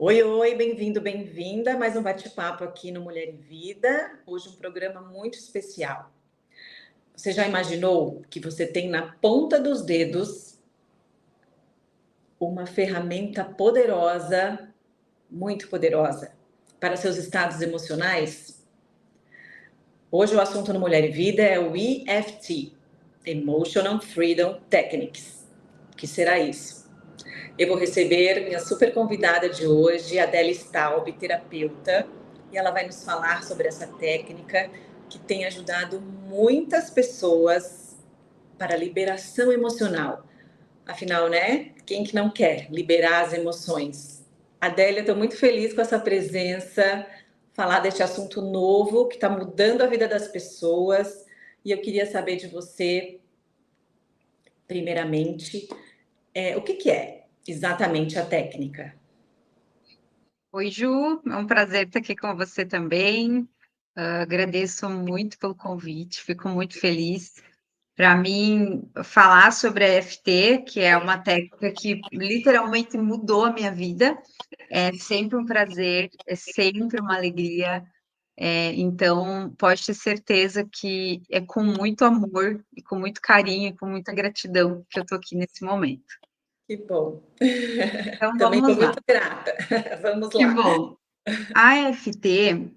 Oi, oi, bem-vindo, bem-vinda. Mais um bate-papo aqui no Mulher em Vida. Hoje um programa muito especial. Você já imaginou que você tem na ponta dos dedos uma ferramenta poderosa, muito poderosa, para seus estados emocionais? Hoje o assunto no Mulher em Vida é o EFT, Emotional Freedom Techniques. O que será isso? Eu vou receber minha super convidada de hoje, Adele Staub, terapeuta, e ela vai nos falar sobre essa técnica que tem ajudado muitas pessoas para a liberação emocional. Afinal, né? Quem que não quer liberar as emoções? Adele, eu estou muito feliz com essa presença, falar deste assunto novo que está mudando a vida das pessoas. E eu queria saber de você, primeiramente, o que é exatamente a técnica? Oi, Ju, é um prazer estar aqui com você também. Agradeço muito pelo convite, fico muito feliz. Para mim, falar sobre a EFT, que é uma técnica que literalmente mudou a minha vida, é sempre um prazer, é sempre uma alegria. Então, pode ter certeza que é com muito amor, e com muito carinho, e com muita gratidão que eu estou aqui nesse momento. Que bom. Então, Também estou vamos lá. muito grata. Vamos Que lá. bom. A EFT,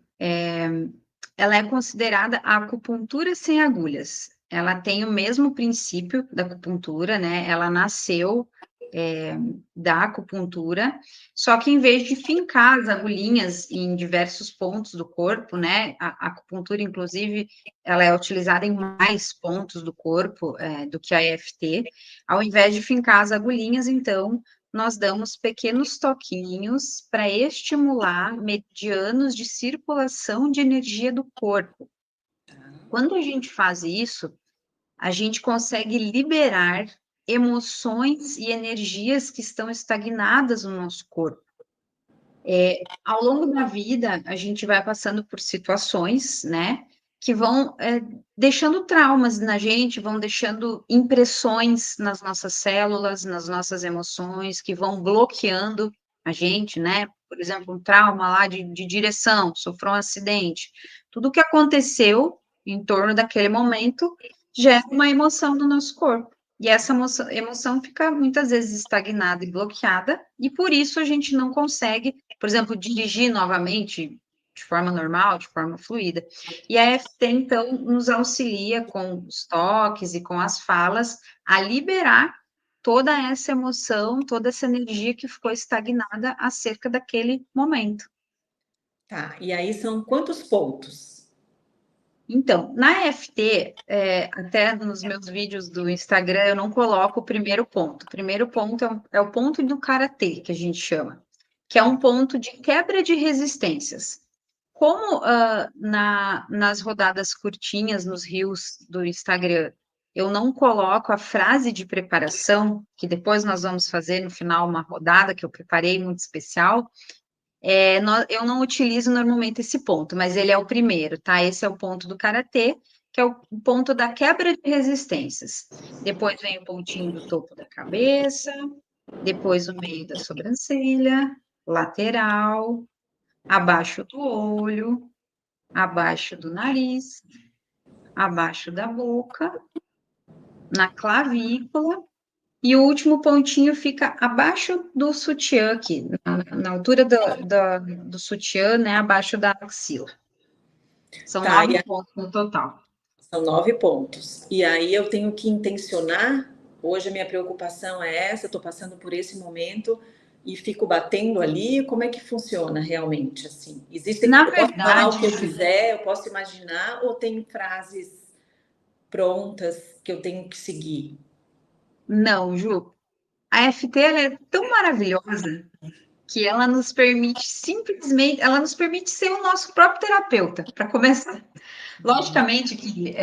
ela é considerada a acupuntura sem agulhas. Ela tem o mesmo princípio da acupuntura, né? Ela nasceu, é, da acupuntura, só que em vez de fincar as agulhinhas em diversos pontos do corpo, né? A acupuntura, inclusive, ela é utilizada em mais pontos do corpo, do que a EFT. Ao invés de fincar as agulhinhas, então, nós damos pequenos toquinhos para estimular medianos de circulação de energia do corpo. Quando a gente faz isso, a gente consegue liberar emoções e energias que estão estagnadas no nosso corpo. Ao longo da vida, a gente vai passando por situações, né, que vão deixando traumas na gente, vão deixando impressões nas nossas células, nas nossas emoções, que vão bloqueando a gente, né? Por exemplo, um trauma lá de direção, sofreu um acidente. Tudo que aconteceu em torno daquele momento gera uma emoção no nosso corpo. E essa emoção fica muitas vezes estagnada e bloqueada, e por isso a gente não consegue, por exemplo, dirigir novamente de forma normal, de forma fluida. E a EFT, então, nos auxilia com os toques e com as falas a liberar toda essa emoção, toda essa energia que ficou estagnada acerca daquele momento. Tá, e aí são quantos pontos? Então, na EFT, até nos meus vídeos do Instagram, eu não coloco o primeiro ponto. O primeiro ponto é o ponto do karatê, que a gente chama, que é um ponto de quebra de resistências. Como nas rodadas curtinhas, nos reels do Instagram, eu não coloco a frase de preparação, que depois nós vamos fazer no final uma rodada que eu preparei muito especial, eu não utilizo normalmente esse ponto, mas ele é o primeiro, tá? Esse é o ponto do karatê, que é o ponto da quebra de resistências. Depois vem o pontinho do topo da cabeça, depois o meio da sobrancelha, lateral, abaixo do olho, abaixo do nariz, abaixo da boca, na clavícula, e o último pontinho fica abaixo do sutiã aqui, na altura do sutiã, né, abaixo da axila. São Tá, 9 pontos no total. são 9 pontos. E aí eu tenho que intencionar. Hoje a minha preocupação é essa, eu estou passando por esse momento e fico batendo ali. Como é que funciona realmente? Assim, existem, Na eu posso falar o verdade, que eu Ju, quiser, eu posso imaginar, ou tem frases prontas que eu tenho que seguir? não, Ju, a FT ela é tão maravilhosa que ela nos permite simplesmente, ela nos permite ser o nosso próprio terapeuta, para começar. Logicamente que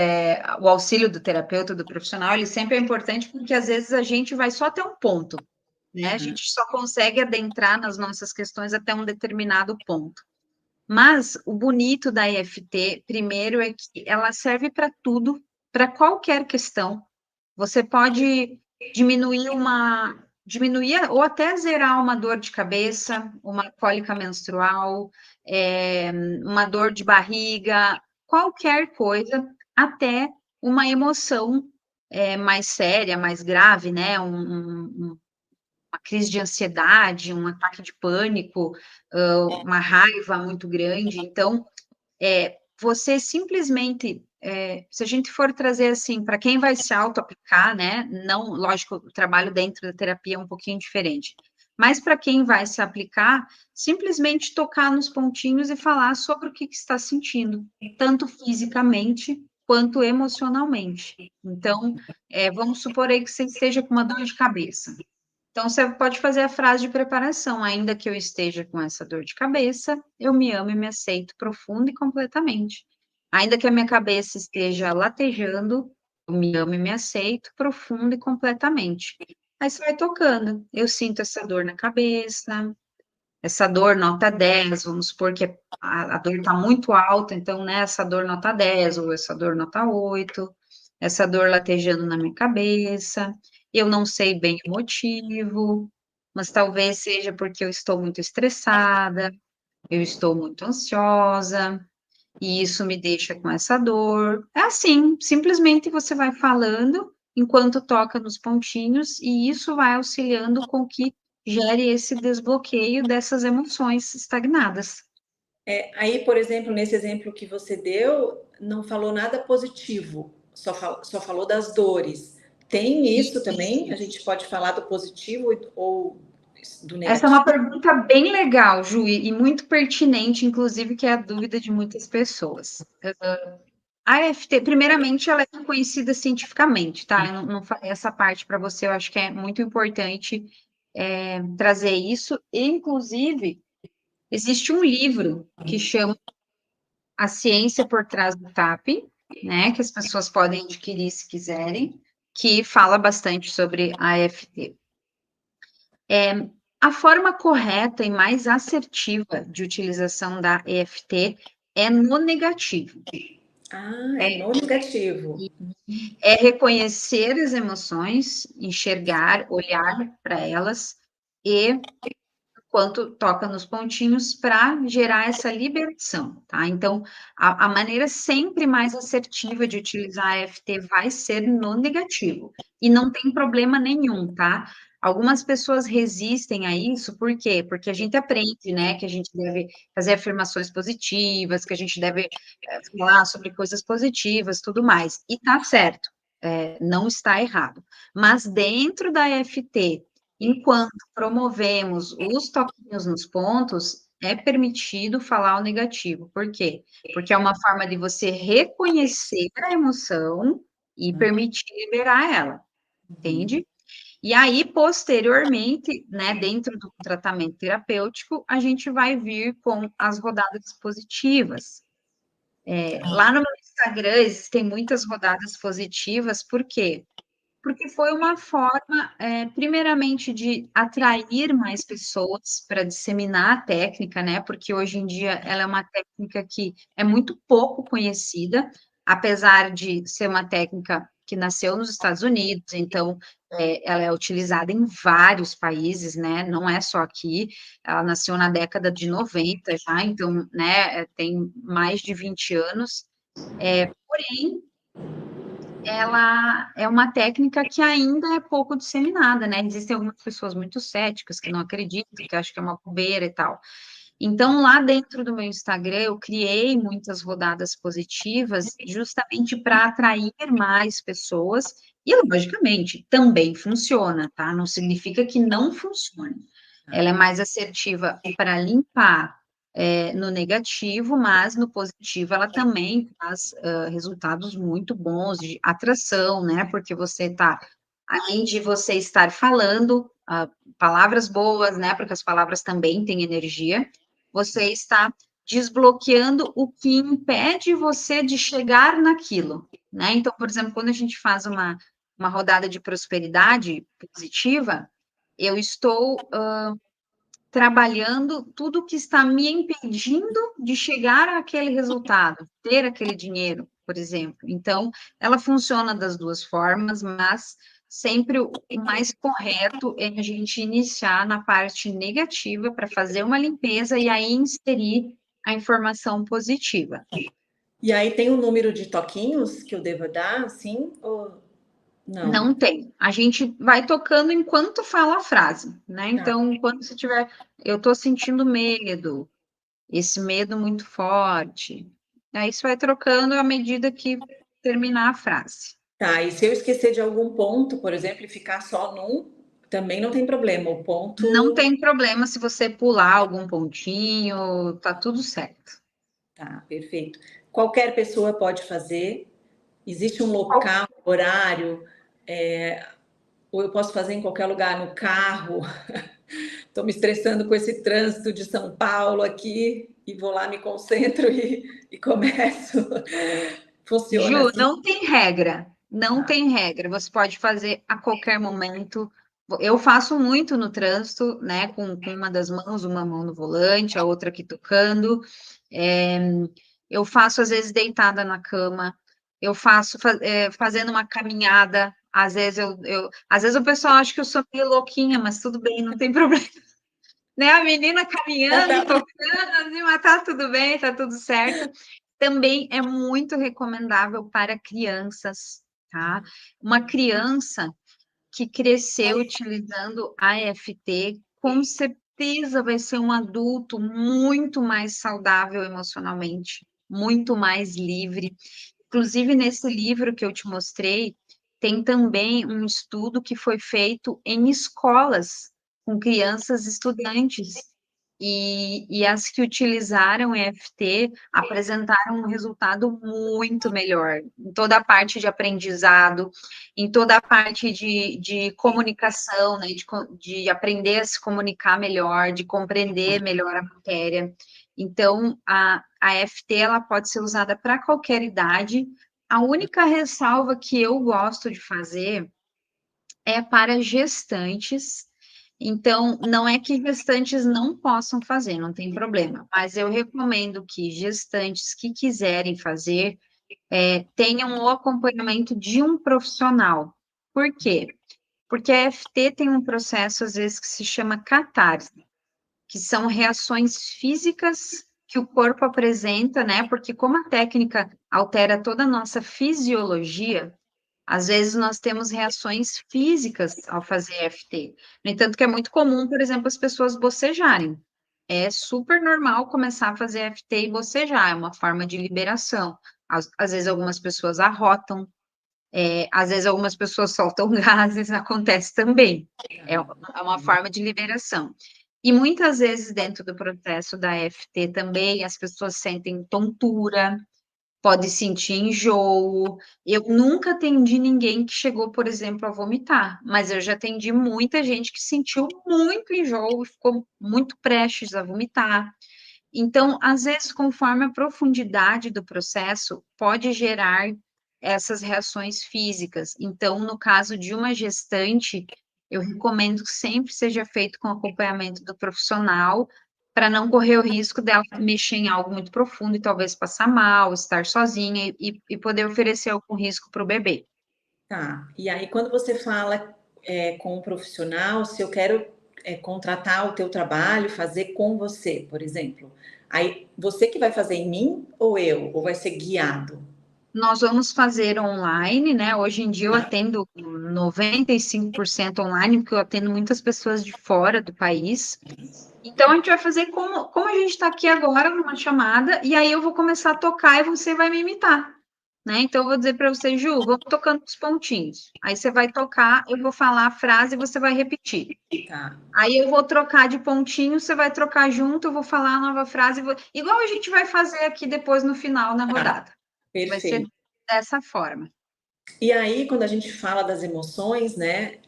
o auxílio do terapeuta, do profissional, ele sempre é importante porque às vezes a gente vai só até um ponto, né? A Uhum. gente só consegue adentrar nas nossas questões até um determinado ponto. Mas o bonito da EFT, primeiro, é que ela serve para tudo, para qualquer questão. Você pode diminuir diminuir ou até zerar uma dor de cabeça, uma cólica menstrual, uma dor de barriga, qualquer coisa, até uma emoção mais séria, mais grave, né? Uma crise de ansiedade, um ataque de pânico, uma raiva muito grande. Então, você simplesmente, se a gente for trazer assim, para quem vai se auto-aplicar, né? Não, lógico, o trabalho dentro da terapia é um pouquinho diferente. Mas para quem vai se aplicar, simplesmente tocar nos pontinhos e falar sobre o que está sentindo, tanto fisicamente quanto emocionalmente. Então, vamos supor aí que você esteja com uma dor de cabeça. Então, você pode fazer a frase de preparação, ainda que eu esteja com essa dor de cabeça, eu me amo e me aceito profunda e completamente. Ainda que a minha cabeça esteja latejando, eu me amo e me aceito profunda e completamente. Aí você vai tocando. Eu sinto essa dor na cabeça, essa dor nota 10, vamos supor que a dor está muito alta, então, né, essa dor nota 10, ou essa dor nota 8, essa dor latejando na minha cabeça, eu não sei bem o motivo, mas talvez seja porque eu estou muito estressada, eu estou muito ansiosa, e isso me deixa com essa dor. É assim, simplesmente você vai falando enquanto toca nos pontinhos, e isso vai auxiliando com que gere esse desbloqueio dessas emoções estagnadas. Aí, por exemplo, nesse exemplo que você deu, não falou nada positivo, só falou das dores. Tem isso também? A gente pode falar do positivo ou do Essa é uma negativo? pergunta bem legal, Ju, e muito pertinente, inclusive, que é a dúvida de muitas pessoas. A AFT, primeiramente, ela é conhecida cientificamente, tá? Eu não falei essa parte para você, eu acho que é muito importante trazer isso. E, inclusive, existe um livro que chama A Ciência por Trás do TAP, né? Que as pessoas podem adquirir se quiserem, que fala bastante sobre a AFT. A forma correta e mais assertiva de utilização da EFT é no negativo. Ah, é no negativo. É reconhecer as emoções, enxergar, olhar para elas e quanto toca nos pontinhos para gerar essa liberação, tá? Então, a maneira sempre mais assertiva de utilizar a EFT vai ser no negativo, e não tem problema nenhum, tá? Algumas pessoas resistem a isso, por quê? Porque a gente aprende, né, que a gente deve fazer afirmações positivas, que a gente deve falar sobre coisas positivas, tudo mais, e tá certo, não está errado. Mas dentro da EFT, enquanto promovemos os toquinhos nos pontos, é permitido falar o negativo. Por quê? Porque é uma forma de você reconhecer a emoção e permitir liberar ela, entende? E aí, posteriormente, né, dentro do tratamento terapêutico, a gente vai vir com as rodadas positivas. Lá no meu Instagram existem muitas rodadas positivas, por quê? Porque foi uma forma, primeiramente, de atrair mais pessoas para disseminar a técnica, né? Porque hoje em dia ela é uma técnica que é muito pouco conhecida, apesar de ser uma técnica que nasceu nos Estados Unidos, então ela é utilizada em vários países, né? Não é só aqui, ela nasceu na década de 90 já, então, né, tem mais de 20 anos, porém ela é uma técnica que ainda é pouco disseminada, né? Existem algumas pessoas muito céticas que não acreditam, que acham que é uma bobeira e tal. Então, lá dentro do meu Instagram, eu criei muitas rodadas positivas justamente para atrair mais pessoas, e logicamente também funciona, tá? Não significa que não funcione. Ela é mais assertiva para limpar no negativo, mas no positivo ela também traz resultados muito bons de atração, né? Porque você está, além de você estar falando palavras boas, né? Porque as palavras também têm energia, você está desbloqueando o que impede você de chegar naquilo, né? Então, por exemplo, quando a gente faz uma rodada de prosperidade positiva, eu estou trabalhando tudo que está me impedindo de chegar àquele resultado, ter aquele dinheiro, por exemplo. Então, ela funciona das duas formas, mas sempre o mais correto é a gente iniciar na parte negativa para fazer uma limpeza e aí inserir a informação positiva. E aí tem um número de toquinhos que eu devo dar, assim, ou não? Não tem. A gente vai tocando enquanto fala a frase, né? Tá. Então, quando você tiver, eu estou sentindo medo, esse medo muito forte. Aí você vai trocando à medida que terminar a frase. Tá, e se eu esquecer de algum ponto, por exemplo, e ficar só num, também não tem problema. O Não ponto. tem problema se você pular algum pontinho, tá tudo certo. Tá, perfeito. Qualquer pessoa pode fazer. Existe um local, horário, ou eu posso fazer em qualquer lugar, no carro. Estou me estressando com esse trânsito de São Paulo aqui e vou lá, me concentro e começo. Funciona Ju, assim? não tem regra, não Tá. tem regra. Você pode fazer a qualquer momento. Eu faço muito no trânsito, né? Com uma das mãos, uma mão no volante, a outra aqui tocando. É, eu faço, às vezes, deitada na cama. Eu faço fazendo uma caminhada. Às vezes o pessoal acha que eu sou meio louquinha, mas tudo bem, não tem problema. Né? A menina Ah, caminhando, tá. tocando, assim, mas tá tudo bem, tá tudo certo. Também é muito recomendável para crianças, tá? Uma criança que cresceu utilizando AFT, com certeza vai ser um adulto muito mais saudável emocionalmente, muito mais livre. Inclusive, nesse livro que eu te mostrei, tem também um estudo que foi feito em escolas com crianças estudantes. E as que utilizaram EFT apresentaram um resultado muito melhor em toda a parte de aprendizado, em toda a parte de comunicação, né, de aprender a se comunicar melhor, de compreender melhor a matéria. Então, a EFT ela pode ser usada para qualquer idade. A única ressalva que eu gosto de fazer é para gestantes. Então, não é que gestantes não possam fazer, não tem problema, mas eu recomendo que gestantes que quiserem fazer tenham o acompanhamento de um profissional. Por quê? Porque a EFT tem um processo, às vezes, que se chama catarse, que são reações físicas que o corpo apresenta, né? Porque como a técnica altera toda a nossa fisiologia, às vezes nós temos reações físicas ao fazer EFT. No entanto, que é muito comum, por exemplo, as pessoas bocejarem. É super normal começar a fazer EFT e bocejar, é uma forma de liberação. Às vezes algumas pessoas arrotam, às vezes algumas pessoas soltam gases, acontece também. É uma forma de liberação. E muitas vezes, dentro do processo da EFT também, as pessoas sentem tontura, pode sentir enjoo. Eu nunca atendi ninguém que chegou, por exemplo, a vomitar, mas eu já atendi muita gente que sentiu muito enjoo e ficou muito prestes a vomitar. Então, às vezes, conforme a profundidade do processo, pode gerar essas reações físicas. Então, no caso de uma gestante, eu recomendo que sempre seja feito com acompanhamento do profissional, para não correr o risco dela mexer em algo muito profundo e talvez passar mal, estar sozinha e poder oferecer algum risco para o bebê. Tá. E aí, quando você fala com um profissional, se eu quero contratar o teu trabalho, fazer com você, por exemplo, aí você que vai fazer em mim ou eu? Ou vai ser guiado? Nós vamos fazer online, né? Hoje em dia eu atendo 95% online, porque eu atendo muitas pessoas de fora do país. Então a gente vai fazer como a gente está aqui agora numa chamada, e aí eu vou começar a tocar e você vai me imitar, né? Então eu vou dizer para você, Ju, vamos tocando os pontinhos. Aí você vai tocar, eu vou falar a frase e você vai repetir. Tá. Aí eu vou trocar de pontinho, você vai trocar junto, eu vou falar a nova frase, igual a gente vai fazer aqui depois no final na rodada. Vai ser Perfeito. dessa forma. E aí, quando a gente fala das emoções, né?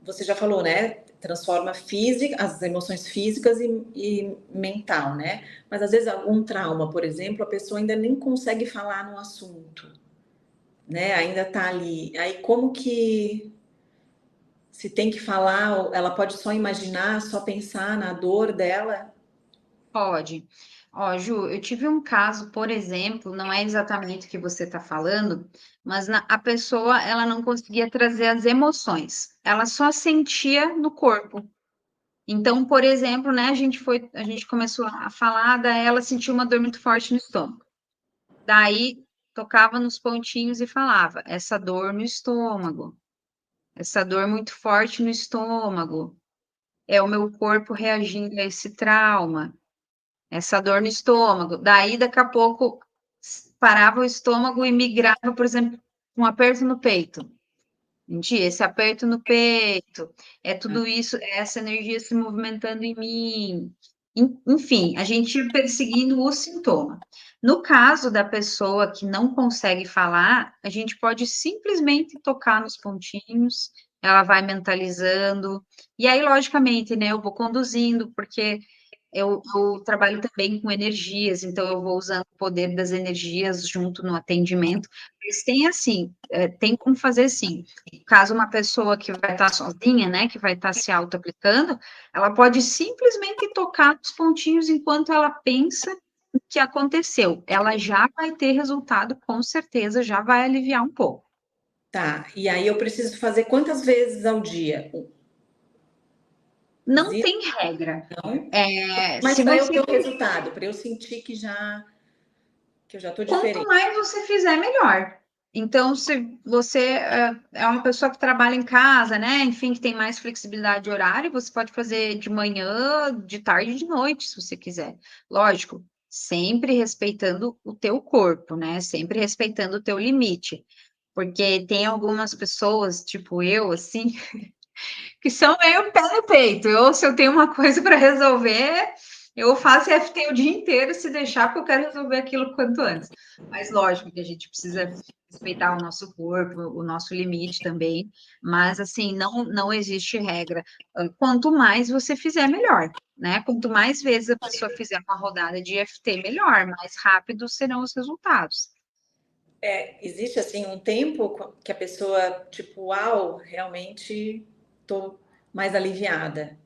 Você já falou, né? Transforma física, as emoções físicas e mental, né? Mas às vezes algum trauma, por exemplo, a pessoa ainda nem consegue falar no assunto, né? Ainda tá ali. Aí como que se tem que falar, ela pode só imaginar, só pensar na dor dela? Pode. Ó, Ju, eu tive um caso, por exemplo, não é exatamente o que você está falando, mas a pessoa, ela não conseguia trazer as emoções, ela só sentia no corpo. Então, por exemplo, né, a gente começou a falar, daí ela sentiu uma dor muito forte no estômago. Daí, tocava nos pontinhos e falava, essa dor no estômago, essa dor muito forte no estômago, é o meu corpo reagindo a esse trauma. Essa dor no estômago. Daí, daqui a pouco, parava o estômago e migrava, por exemplo, um aperto no peito. Entendi? Esse aperto no peito, é tudo isso, é essa energia se movimentando em mim. Enfim, a gente ia perseguindo o sintoma. No caso da pessoa que não consegue falar, a gente pode simplesmente tocar nos pontinhos, ela vai mentalizando, e aí, logicamente, né, eu vou conduzindo, porque eu trabalho também com energias, então eu vou usando o poder das energias junto no atendimento. Mas tem assim, tem como fazer assim. Caso uma pessoa que vai estar sozinha, né, que vai estar se auto-aplicando, ela pode simplesmente tocar os pontinhos enquanto ela pensa o que aconteceu. Ela já vai ter resultado, com certeza, já vai aliviar um pouco. Tá, e aí eu preciso fazer quantas vezes ao dia? Não Existe, tem regra. não? Mas Se para eu você ter o resultado, para eu sentir que eu já estou Quanto diferente. mais você fizer, melhor. Então, se você é uma pessoa que trabalha em casa, né? Enfim, que tem mais flexibilidade de horário, você pode fazer de manhã, de tarde e de noite, se você quiser. Lógico, sempre respeitando o teu corpo, né? Sempre respeitando o teu limite. Porque tem algumas pessoas, tipo eu, assim, que são meio pé no peito. Eu, se eu tenho uma coisa para resolver, eu faço FT o dia inteiro se deixar, porque eu quero resolver aquilo quanto antes. Mas lógico que a gente precisa respeitar o nosso corpo, o nosso limite também. Mas assim, não existe regra. Quanto mais você fizer, melhor. Né? Quanto mais vezes a pessoa fizer uma rodada de FT, melhor, mais rápido serão os resultados. Existe assim um tempo que a pessoa, tipo, uau, realmente tô mais aliviada.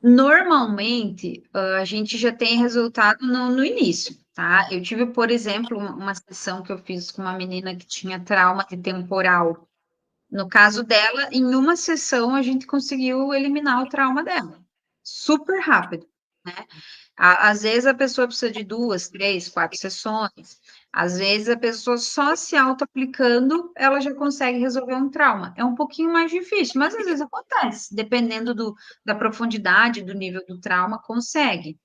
Normalmente, a gente já tem resultado no início, tá? Eu tive, por exemplo, uma sessão que eu fiz com uma menina que tinha trauma de temporal. No caso dela, em uma sessão, a gente conseguiu eliminar o trauma dela. Super rápido, né? Às vezes a pessoa precisa de 2, 3, 4 sessões. Às vezes a pessoa só se auto-aplicando, ela já consegue resolver um trauma. É um pouquinho mais difícil, mas às vezes acontece. Dependendo da profundidade, do nível do trauma, consegue.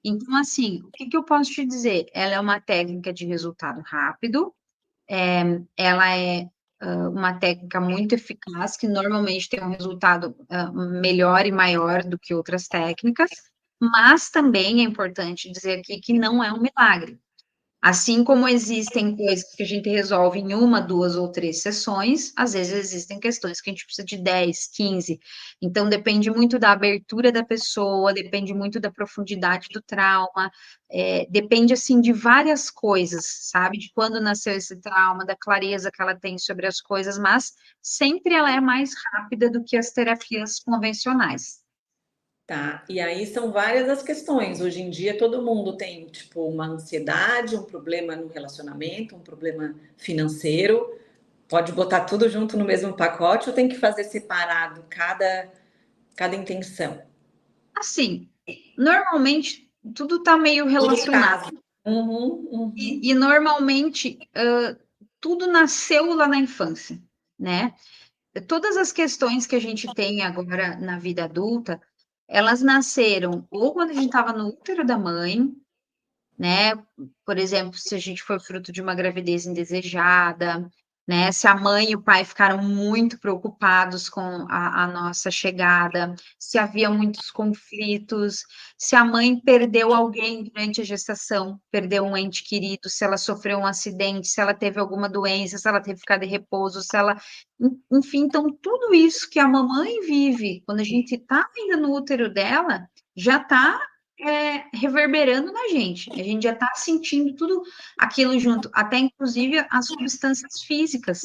Então, assim, o que que eu posso te dizer? Ela é uma técnica de resultado rápido, ela é uma técnica muito eficaz, que normalmente tem um resultado melhor e maior do que outras técnicas, mas também é importante dizer aqui que não é um milagre. Assim como existem coisas que a gente resolve em uma, duas ou três sessões, às vezes existem questões que a gente precisa de 10, 15. Então, depende muito da abertura da pessoa, depende muito da profundidade do trauma, depende, assim, de várias coisas, sabe? De quando nasceu esse trauma, da clareza que ela tem sobre as coisas, mas sempre ela é mais rápida do que as terapias convencionais. Tá, e aí são várias as questões. Hoje em dia todo mundo tem, tipo, uma ansiedade, um problema no relacionamento, um problema financeiro. Pode botar tudo junto no mesmo pacote ou tem que fazer separado cada intenção? Assim, normalmente tudo está meio Todo relacionado. caso. Uhum, uhum. E normalmente, tudo nasceu lá na infância, né? Todas as questões que a gente tem agora na vida adulta, elas nasceram ou quando a gente estava no útero da mãe, né? Por exemplo, se a gente foi fruto de uma gravidez indesejada, né? Se a mãe e o pai ficaram muito preocupados com a nossa chegada, se havia muitos conflitos, se a mãe perdeu alguém durante a gestação, perdeu um ente querido, se ela sofreu um acidente, se ela teve alguma doença, se ela teve que ficar de repouso, se ela. Enfim, então, tudo isso que a mamãe vive quando a gente está ainda no útero dela, já está reverberando na gente. A gente já está sentindo tudo aquilo junto, até inclusive as substâncias físicas,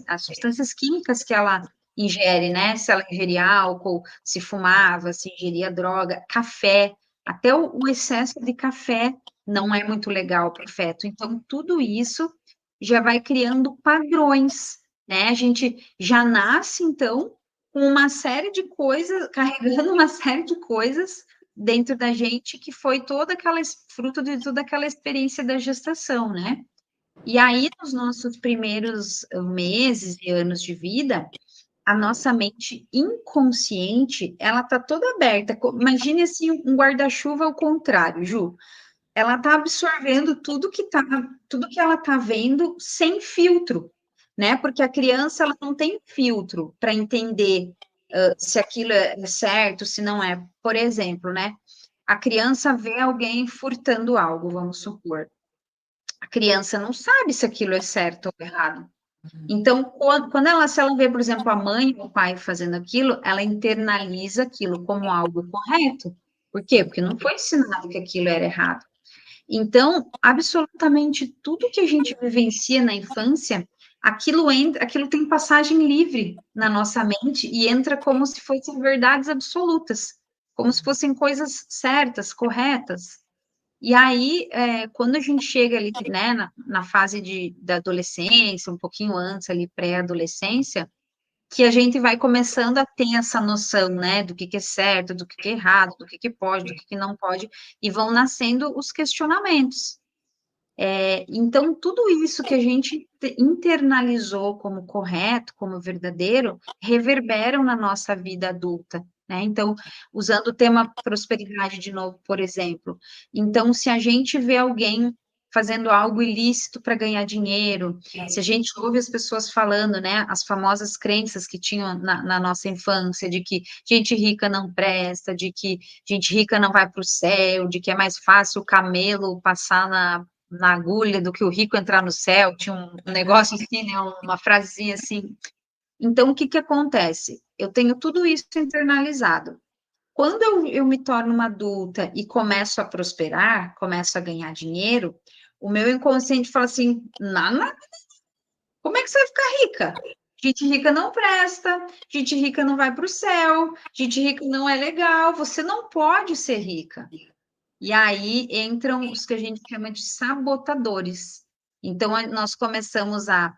as substâncias químicas que ela ingere, né? Se ela ingeria álcool, se fumava, se ingeria droga, café. Até o excesso de café não é muito legal para o feto. Então, tudo isso já vai criando padrões, né? A gente já nasce, então, com uma série de coisas, carregando uma série de coisas dentro da gente que foi fruto de toda aquela experiência da gestação, né? E aí, nos nossos primeiros meses e anos de vida, a nossa mente inconsciente, ela tá toda aberta. Imagine assim um guarda-chuva ao contrário, Ju. Ela tá absorvendo tudo que ela tá vendo sem filtro, né? Porque a criança ela não tem filtro para entender se aquilo é certo, se não é. Por exemplo, né? A criança vê alguém furtando algo, vamos supor. A criança não sabe se aquilo é certo ou errado. Então, se ela vê, por exemplo, a mãe ou o pai fazendo aquilo, ela internaliza aquilo como algo correto. Por quê? Porque não foi ensinado que aquilo era errado. Então, absolutamente tudo que a gente vivencia na infância, aquilo tem passagem livre na nossa mente e entra como se fossem verdades absolutas, como se fossem coisas certas, corretas. E aí, quando a gente chega ali, né, na fase da adolescência, um pouquinho antes ali, pré-adolescência, que a gente vai começando a ter essa noção, né, do que é certo, do que é errado, do que pode, do que não pode, e vão nascendo os questionamentos. Então, tudo isso que a gente internalizou como correto, como verdadeiro, reverberam na nossa vida adulta, né? Então, usando o tema prosperidade de novo, por exemplo. Então, se a gente vê alguém fazendo algo ilícito para ganhar dinheiro, se a gente ouve as pessoas falando, né, as famosas crenças que tinham na nossa infância, de que gente rica não presta, de que gente rica não vai para o céu, de que é mais fácil o camelo passar na agulha do que o rico entrar no céu, tinha um negócio assim, né, uma frasezinha assim. Então, o que que acontece? Eu tenho tudo isso internalizado. Quando eu me torno uma adulta e começo a prosperar, começo a ganhar dinheiro, o meu inconsciente fala assim, Nana, como é que você vai ficar rica? Gente rica não presta, gente rica não vai para o céu, gente rica não é legal, você não pode ser rica. E aí entram os que a gente chama de sabotadores. Então, nós começamos a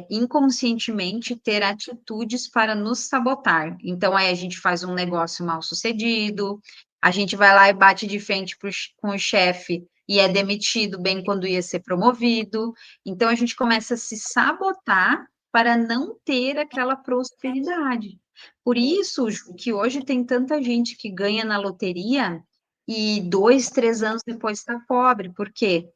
inconscientemente ter atitudes para nos sabotar. Então, aí a gente faz um negócio mal sucedido, a gente vai lá e bate de frente com o chefe e é demitido bem quando ia ser promovido. Então, a gente começa a se sabotar para não ter aquela prosperidade. Por isso Ju, que hoje tem tanta gente que ganha na loteria e 2, 3 anos depois está pobre. Por quê?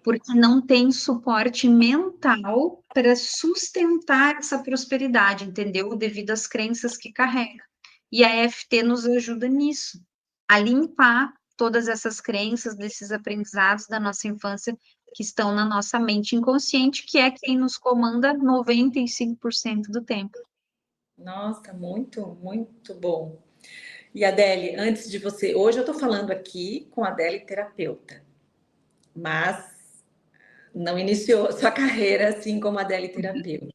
Porque não tem suporte mental para sustentar essa prosperidade, entendeu? Devido às crenças que carrega. E a EFT nos ajuda nisso, a limpar todas essas crenças, desses aprendizados da nossa infância que estão na nossa mente inconsciente, que é quem nos comanda 95% do tempo. Nossa, muito, muito bom. E Adele, antes de você, hoje eu tô falando aqui com a Adele terapeuta, mas não iniciou sua carreira assim como a Adele terapeuta.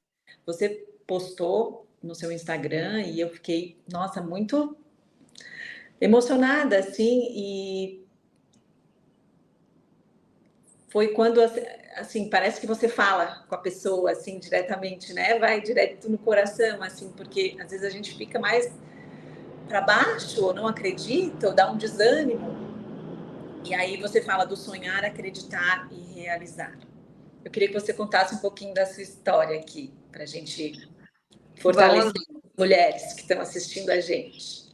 Você postou no seu Instagram e eu fiquei, nossa, muito emocionada assim, e foi quando assim, parece que você fala com a pessoa assim diretamente, né? Vai direto no coração assim, porque às vezes a gente fica mais para baixo ou não acredita ou dá um desânimo. E aí você fala do sonhar, acreditar e realizar. Eu queria que você contasse um pouquinho da sua história aqui, para a gente Vamos. fortalecer as mulheres que estão assistindo a gente.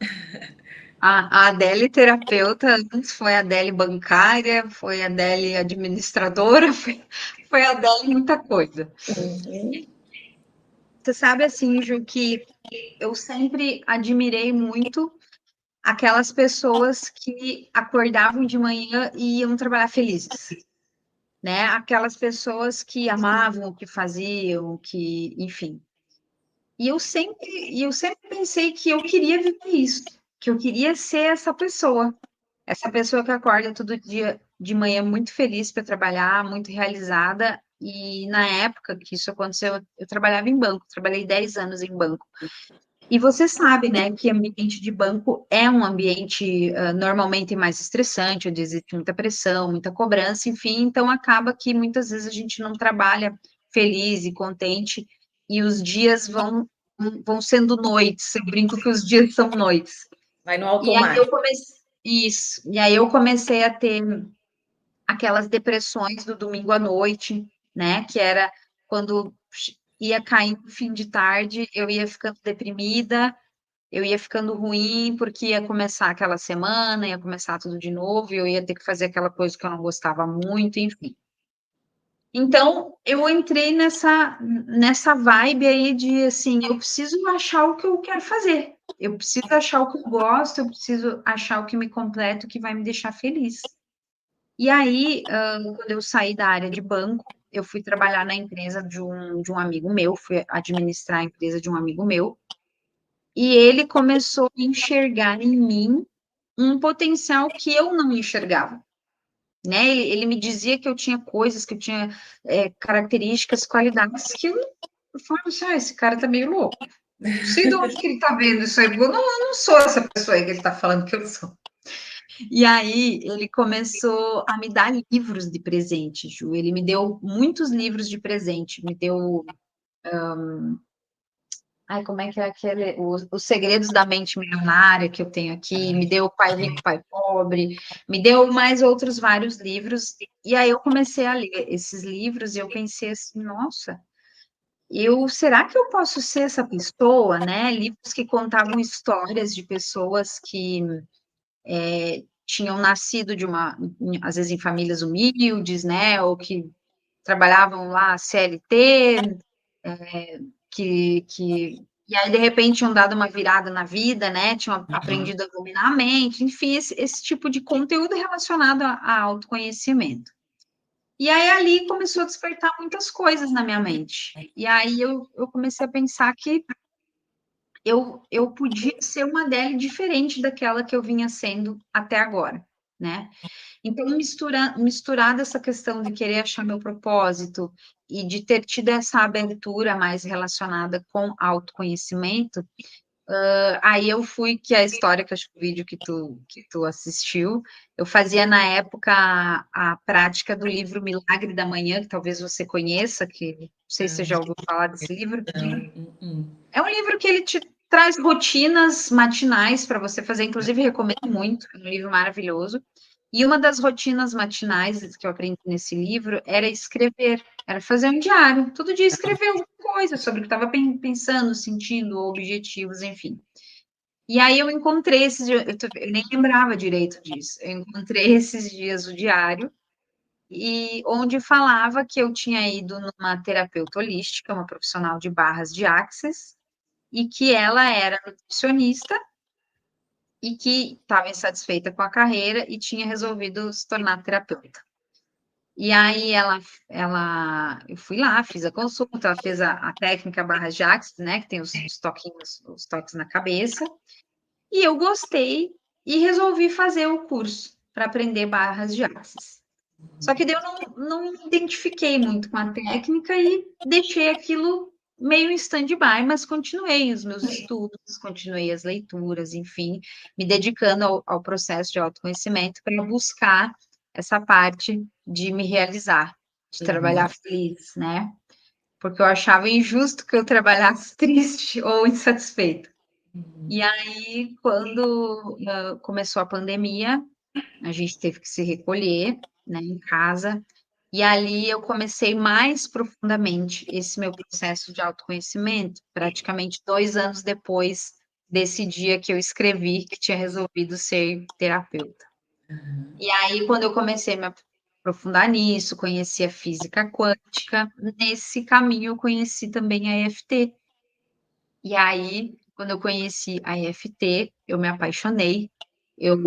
A Adele terapeuta antes foi a Adele bancária, foi a Adele administradora, foi a Adele muita coisa. Uhum. Você sabe assim, Ju, que eu sempre admirei muito aquelas pessoas que acordavam de manhã e iam trabalhar felizes, né? Aquelas pessoas que amavam o que faziam, que, enfim. E eu sempre pensei que eu queria viver isso, que eu queria ser essa pessoa que acorda todo dia de manhã muito feliz para trabalhar, muito realizada. E na época que isso aconteceu, eu trabalhava em banco, trabalhei 10 anos em banco. E você sabe, né, que ambiente de banco é um ambiente normalmente mais estressante, onde existe muita pressão, muita cobrança, enfim, então acaba que muitas vezes a gente não trabalha feliz e contente, e os dias vão sendo noites, eu brinco que os dias são noites. Vai no E aí eu automático. comecei, isso, e aí eu comecei a ter aquelas depressões do domingo à noite, né? Que era quando ia caindo fim de tarde, eu ia ficando deprimida, eu ia ficando ruim, porque ia começar aquela semana, ia começar tudo de novo, e eu ia ter que fazer aquela coisa que eu não gostava muito, enfim. Então, eu entrei nessa vibe aí de, assim, eu preciso achar o que eu quero fazer. Eu preciso achar o que eu gosto, eu preciso achar o que me completa, o que vai me deixar feliz. E aí, quando eu saí da área de banco, eu fui trabalhar na empresa de um amigo meu, fui administrar a empresa de um amigo meu, e ele começou a enxergar em mim um potencial que eu não enxergava, né? Ele me dizia que eu tinha coisas, que eu tinha características, qualidades que eu falava assim, esse cara tá meio louco. Não sei de onde que ele tá vendo isso aí, eu não sou essa pessoa aí que ele tá falando que eu sou. E aí ele começou a me dar livros de presente, Ju. Ele me deu muitos livros de presente, me deu. Ai, como é que é aquele? Os Segredos da Mente Milionária que eu tenho aqui, me deu Pai Rico, Pai Pobre, me deu mais outros vários livros. E aí eu comecei a ler esses livros e eu pensei assim, nossa, será que eu posso ser essa pessoa, né? Livros que contavam histórias de pessoas que tinham nascido às vezes em famílias humildes, né, ou que trabalhavam lá CLT, e aí de repente tinham dado uma virada na vida, né, tinham aprendido a dominar a mente, enfim, esse tipo de conteúdo relacionado a autoconhecimento. E aí ali começou a despertar muitas coisas na minha mente. E aí eu comecei a pensar que eu podia ser uma Adele diferente daquela que eu vinha sendo até agora, né? Então, misturada essa questão de querer achar meu propósito e de ter tido essa abertura mais relacionada com autoconhecimento, aí eu fui, que é a história que eu acho que o vídeo que tu assistiu, eu fazia na época a prática do livro Milagre da Manhã, que talvez você conheça, que não sei se você já ouviu falar desse livro. É um livro que ele te traz rotinas matinais para você fazer, inclusive recomendo muito, é um livro maravilhoso. E uma das rotinas matinais que eu aprendi nesse livro era escrever, era fazer um diário, todo dia escrever alguma coisa sobre o que estava pensando, sentindo, objetivos, enfim. E aí eu encontrei esses dias, eu nem lembrava direito disso, eu encontrei esses dias o diário, e onde falava que eu tinha ido numa terapeuta holística, uma profissional de barras de Axis, e que ela era nutricionista e que estava insatisfeita com a carreira e tinha resolvido se tornar terapeuta. E aí eu fui lá, fiz a consulta, ela fez a técnica barra Jax, né, que tem os toquinhos, os toques na cabeça, e eu gostei e resolvi fazer o curso para aprender barras de Axis. Só que daí eu não me identifiquei muito com a técnica e deixei aquilo meio em stand-by, mas continuei os meus estudos, continuei as leituras, enfim, me dedicando ao processo de autoconhecimento para buscar essa parte de me realizar, de trabalhar feliz, né? Porque eu achava injusto que eu trabalhasse triste ou insatisfeita. E aí, quando começou a pandemia, a gente teve que se recolher, né, em casa, e ali eu comecei mais profundamente esse meu processo de autoconhecimento, praticamente 2 anos depois desse dia que eu escrevi que tinha resolvido ser terapeuta. E aí, quando eu comecei a me aprofundar nisso, conheci a física quântica, nesse caminho eu conheci também a EFT. E aí, quando eu conheci a EFT, eu me apaixonei, eu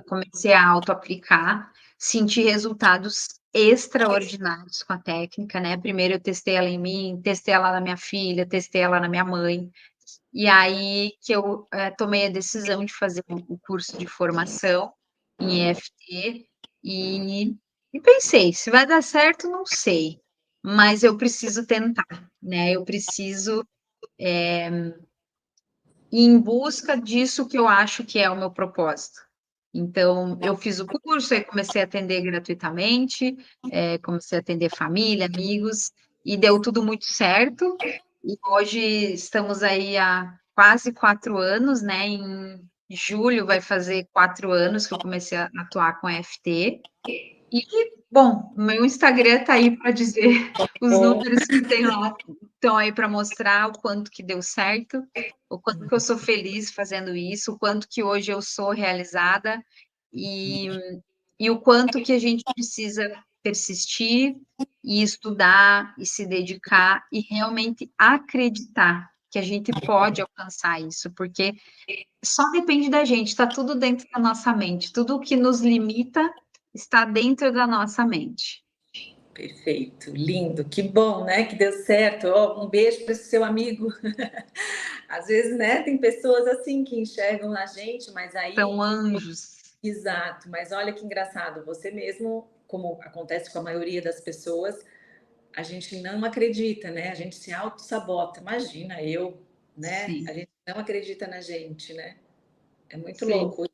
comecei a auto-aplicar, senti resultados extraordinários com a técnica, né? Primeiro eu testei ela em mim, testei ela na minha filha, testei ela na minha mãe, e aí que eu tomei a decisão de fazer o curso de formação em EFT, e, e pensei, se vai dar certo, não sei, mas eu preciso tentar, né? Eu preciso e em busca disso que eu acho que é o meu propósito. Então, eu fiz o curso, aí comecei a atender gratuitamente, comecei a atender família, amigos, e deu tudo muito certo. E hoje estamos aí há quase 4 anos, né? Em julho vai fazer 4 anos que eu comecei a atuar com a EFT. E, bom, meu Instagram está aí para dizer os Bom, números que tem lá, estão aí para mostrar o quanto que deu certo, o quanto que eu sou feliz fazendo isso, o quanto que hoje eu sou realizada e, e o quanto que a gente precisa persistir e estudar e se dedicar e realmente acreditar que a gente pode alcançar isso, porque só depende da gente, está tudo dentro da nossa mente, tudo o que nos limita está dentro da nossa mente. perfeito, lindo, que bom, né? Que deu certo. Ó, um beijo para esse seu amigo. Às vezes, né, tem pessoas assim que enxergam na gente, mas aí, São anjos. exato, mas olha que engraçado, você mesmo, como acontece com a maioria das pessoas, a gente não acredita, né? A gente se auto-sabota. Imagina eu, né? Sim, A gente não acredita na gente, né? É muito sim. louco.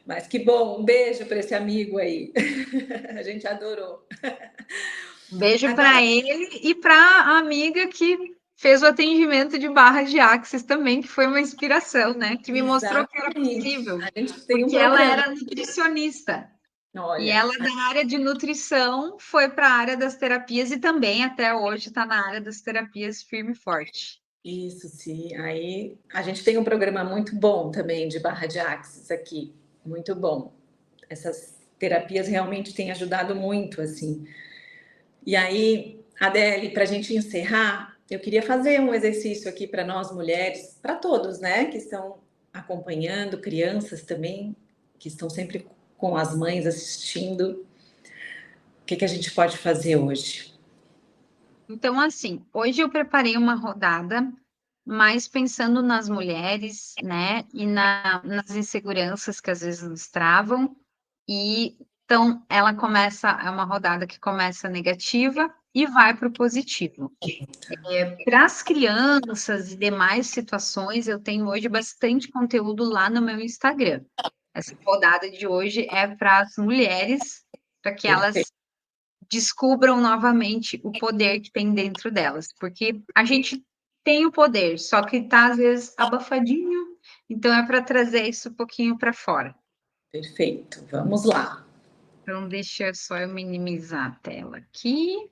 Mas que bom, um beijo para esse amigo aí. A gente adorou. Um beijo Agora, para ele e para a amiga que fez o atendimento de barras de Axis também, que foi uma inspiração, né? Que me mostrou que era exatamente, possível, a gente tem um porque ela programa. era nutricionista. E Olha, ela, da área de nutrição, foi para a área das terapias e também, até hoje, está na área das terapias firme e forte. isso sim. Aí a gente tem um programa muito bom também de barra de axis aqui, muito bom. Essas terapias realmente têm ajudado muito, assim. E aí, Adele, para a gente encerrar, eu queria fazer um exercício aqui para nós mulheres, para todos, né, que estão acompanhando, crianças também, que estão sempre com as mães assistindo. O que que a gente pode fazer hoje? Então, assim, hoje eu preparei uma rodada mais pensando nas mulheres, né, e nas inseguranças que às vezes nos travam. E então ela começa, é uma rodada que começa negativa e vai para o positivo. Para as crianças e demais situações, eu tenho hoje bastante conteúdo lá no meu Instagram. Essa rodada de hoje é para as mulheres, para que Perfeito. elas descubram novamente o poder que tem dentro delas, porque a gente tem o poder, só que está às vezes abafadinho, então é para trazer isso um pouquinho para fora. Perfeito. Vamos lá. Então, deixa só eu minimizar a tela aqui.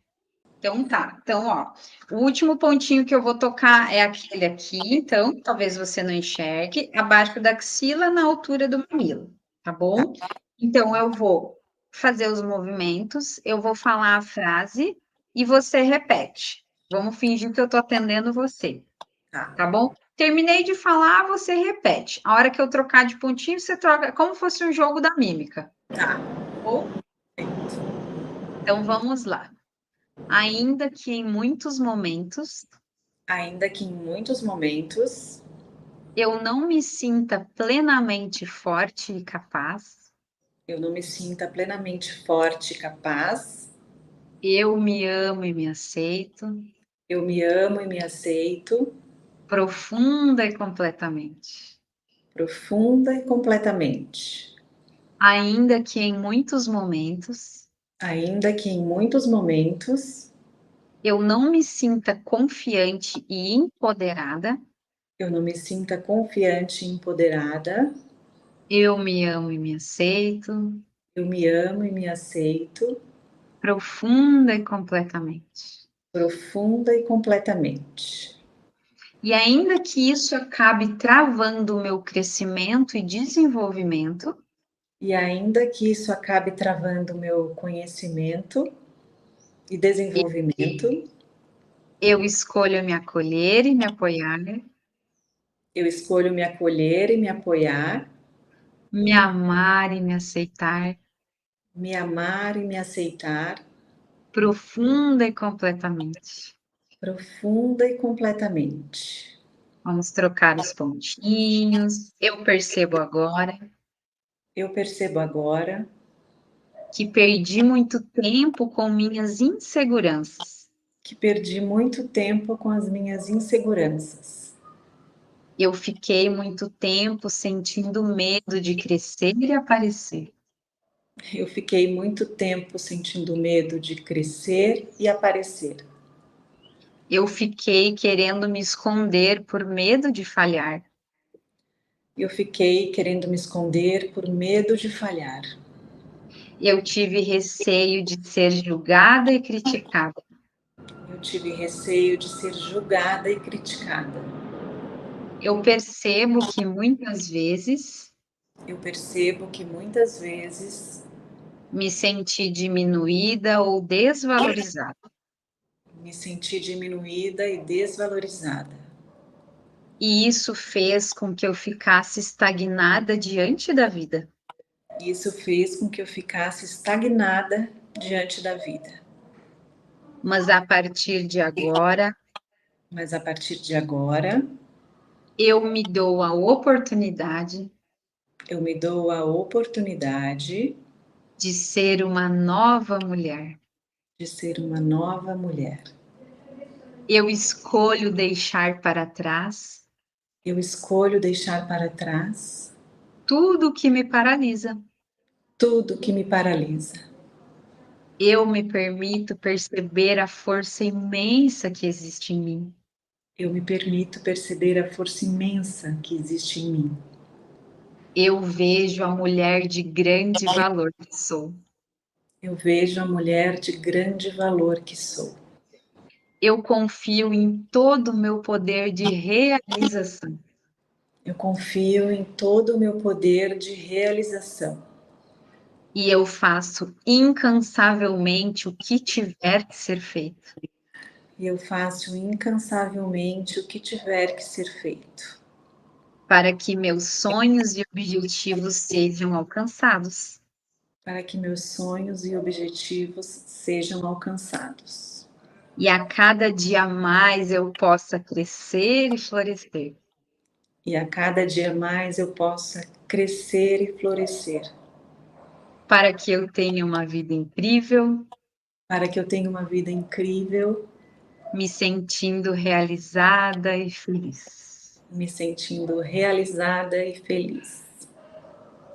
Então, tá. Então, ó, o último pontinho que eu vou tocar é aquele aqui. Então, talvez você não enxergue, abaixo da axila, na altura do mamilo, tá bom? Então, eu vou fazer os movimentos, eu vou falar a frase e você repete. Vamos fingir que eu tô atendendo você, Tá, tá bom? Terminei de falar, você repete. A hora que eu trocar de pontinho, você troca, como fosse um jogo da mímica, tá. tá bom? Então, vamos lá. Ainda que em muitos momentos Ainda que em muitos momentos eu não me sinta plenamente forte e capaz, eu não me sinta plenamente forte e capaz, eu me amo e me aceito eu me amo e me aceito profunda e completamente. profunda e completamente. Ainda que em muitos momentos Ainda que em muitos momentos eu não me sinta confiante e empoderada, eu não me sinta confiante e empoderada, eu me amo e me aceito eu me amo e me aceito profunda e completamente. profunda e completamente. E ainda que isso acabe travando o meu crescimento e desenvolvimento, E ainda que isso acabe travando o meu conhecimento e desenvolvimento, eu escolho me acolher e me apoiar, eu escolho me acolher e me apoiar, me amar e me aceitar me amar e me aceitar profunda e completamente. profunda e completamente. Vamos trocar os pontinhos. Eu percebo agora Eu percebo agora que perdi muito tempo com minhas inseguranças. que perdi muito tempo com as minhas inseguranças. Eu fiquei muito tempo sentindo medo de crescer e aparecer. Eu fiquei muito tempo sentindo medo de crescer e aparecer. Eu fiquei querendo me esconder por medo de falhar. Eu fiquei querendo me esconder por medo de falhar. Eu tive receio de ser julgada e criticada. Eu tive receio de ser julgada e criticada. Eu percebo que muitas vezes Eu percebo que muitas vezes me senti diminuída ou desvalorizada. me senti diminuída e desvalorizada. E isso fez com que eu ficasse estagnada diante da vida. Isso fez com que eu ficasse estagnada diante da vida. Mas a partir de agora, Mas a partir de agora, eu me dou a oportunidade eu me dou a oportunidade de ser uma nova mulher. de ser uma nova mulher. Eu escolho deixar para trás Eu escolho deixar para trás tudo que me paralisa. tudo que me paralisa. Eu me permito perceber a força imensa que existe em mim. Eu me permito perceber a força imensa que existe em mim. Eu vejo a mulher de grande valor que sou. Eu vejo a mulher de grande valor que sou. Eu confio em todo o meu poder de realização. Eu confio em todo o meu poder de realização. E eu faço incansavelmente o que tiver que ser feito. E eu faço incansavelmente o que tiver que ser feito. Para que meus sonhos e objetivos sejam alcançados. Para que meus sonhos e objetivos sejam alcançados. E a cada dia mais eu possa crescer e florescer. E a cada dia mais eu possa crescer e florescer. Para que eu tenha uma vida incrível, Para que eu tenha uma vida incrível, me sentindo realizada e feliz. me sentindo realizada e feliz.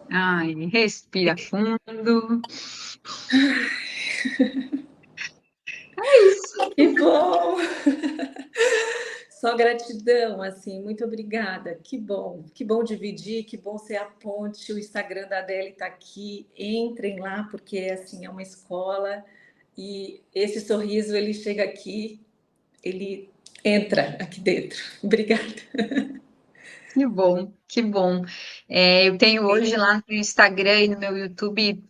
Ai, respira fundo. É isso. Que bom! Só gratidão, assim, muito obrigada. Que bom dividir, que bom ser a ponte. O Instagram da Adele está aqui. Entrem lá, porque assim é uma escola e esse sorriso ele chega aqui, ele entra aqui dentro. Obrigada. Que bom, que bom. Eu tenho hoje lá no Instagram e no meu YouTube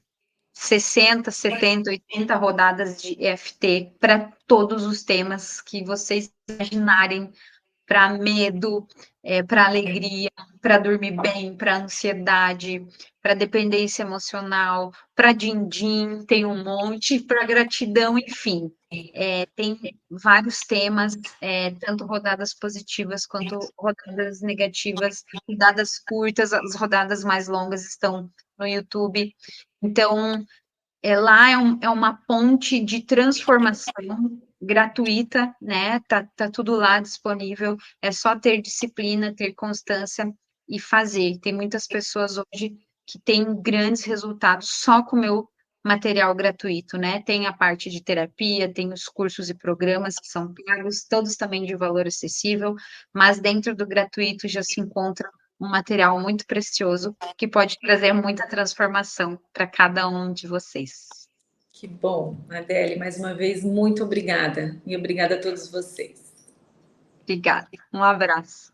60, 70, 80 rodadas de EFT para todos os temas que vocês imaginarem, para medo, para alegria, para dormir bem, para ansiedade, para dependência emocional, para din-din, tem um monte, para gratidão, enfim. Tem vários temas, tanto rodadas positivas quanto rodadas negativas, rodadas curtas, as rodadas mais longas estão no YouTube. Então, lá é uma ponte de transformação gratuita, né? Tá tudo lá disponível. É só ter disciplina, ter constância e fazer. Tem muitas pessoas hoje que têm grandes resultados só com o meu material gratuito, né? Tem a parte de terapia, tem os cursos e programas que são pagos, todos também de valor acessível, mas dentro do gratuito já se encontra um material muito precioso que pode trazer muita transformação para cada um de vocês. Que bom, Adele, mais uma vez, muito obrigada. E obrigada a todos vocês. Obrigada. Um abraço.